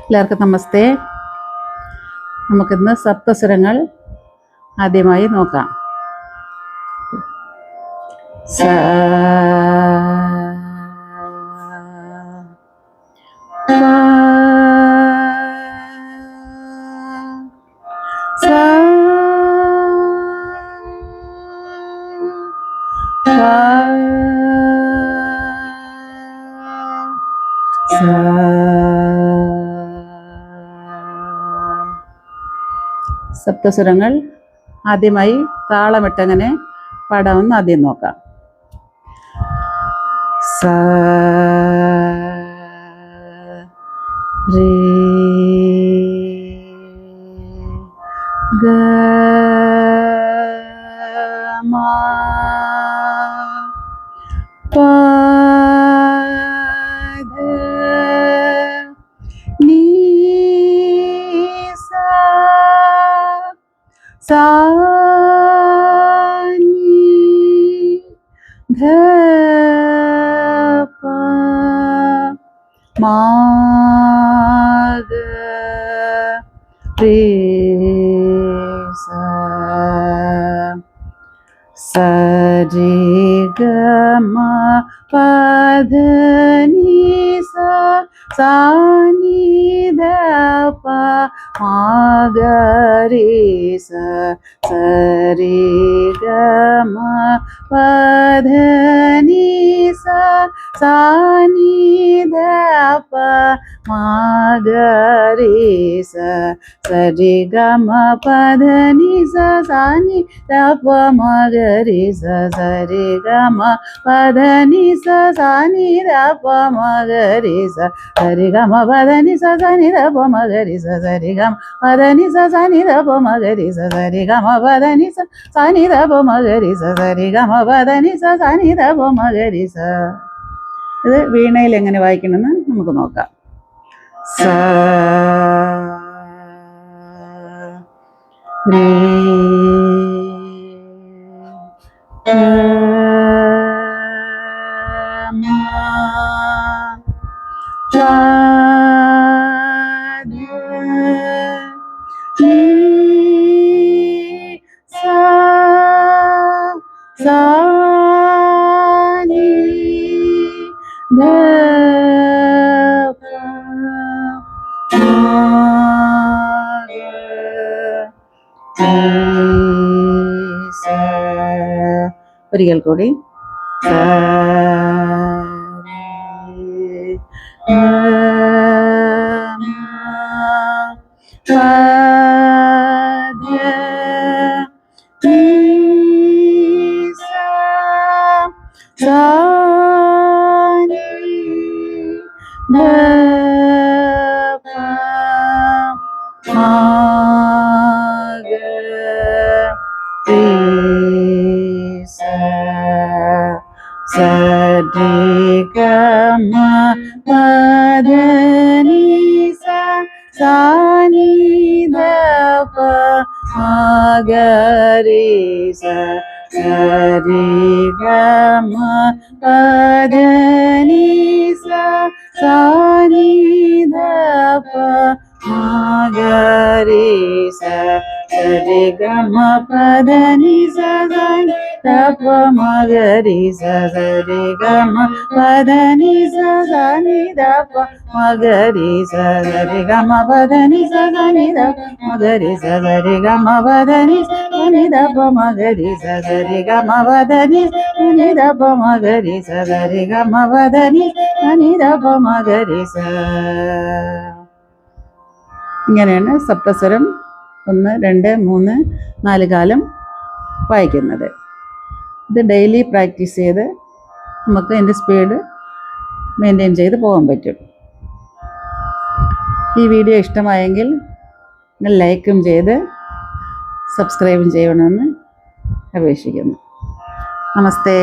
എല്ലാവർക്കും നമസ്തേ. നമുക്കിന്ന് സപ്തസ്വരങ്ങൾ ആദ്യമായി നോക്കാം. സ സപ്തസ്വരങ്ങൾ ആദ്യമായി താളമിട്ടങ്ങനെ പാടാമെന്ന് ആദ്യം നോക്കാം. സ രേ ഗ മ പ ധ നീ sa ni dha pa ma ga re sa sa re ga ma pa dha ni sa ni dha pa ma ga re sa re ga ma pa dha ni sa ni dha pa ma ga re sa re ga ma pa dha ni sa ni dha pa ma ga re sa re ga ma pa dha ni sa ni dha pa ma ga re sa re ga ma pa dha ni sa ni dha pa ma ga re sa re ga ma pa dha ni sa ni dha pa ma ga re sa re ga ma pa dha ni sa ni dha pa ma ga re sa re ga ma pa dha ni sa ni dha pa ma ga re sa. ഇത് വീണയിൽ എങ്ങനെ വായിക്കണമെന്ന് നമുക്ക് നോക്കാം. സ രേ ഗ മ പ ധ നീ sa ni dha pa ma ga re sa. ഒരിക്കൽ കൂടി സ രേ ഗ മ പ ധ നീ sa ni dha pa ma ga re sa re ga ma pa dha ni sa ni dha pa ma ga re sa re ga ma pa dha ni sa ni dha pa ma ga re sa re ga ma pa dha ni sa ni dha pa ma ga re sa re ga ma pa dha ni sa ni dha pa ma ga re sa re ga ma pa dha ni sa ni dha ma ga re sa re ga ma pa dha ni ni dha pa ma ga re sa re ga ma pa dha ni dha pa ma ga re sa re ga ma pa dha ni dha pa ma ga re sa. ഇങ്ങനെയാണ് സപ്തസ്വരം 1 2 3 4 കാലം വായിക്കുന്നത്. ഇത് daily practice ചെയ്ത് നമുക്ക് അതിൻ്റെ speed maintain ചെയ്ത് പോകാൻ പറ്റും. ഈ വീഡിയോ ഇഷ്ടമായെങ്കിൽ നിങ്ങൾ ലൈക്കും ചെയ്ത് സബ്സ്ക്രൈബും ചെയ്യണമെന്ന് അപേക്ഷിക്കുന്നു. നമസ്തേ.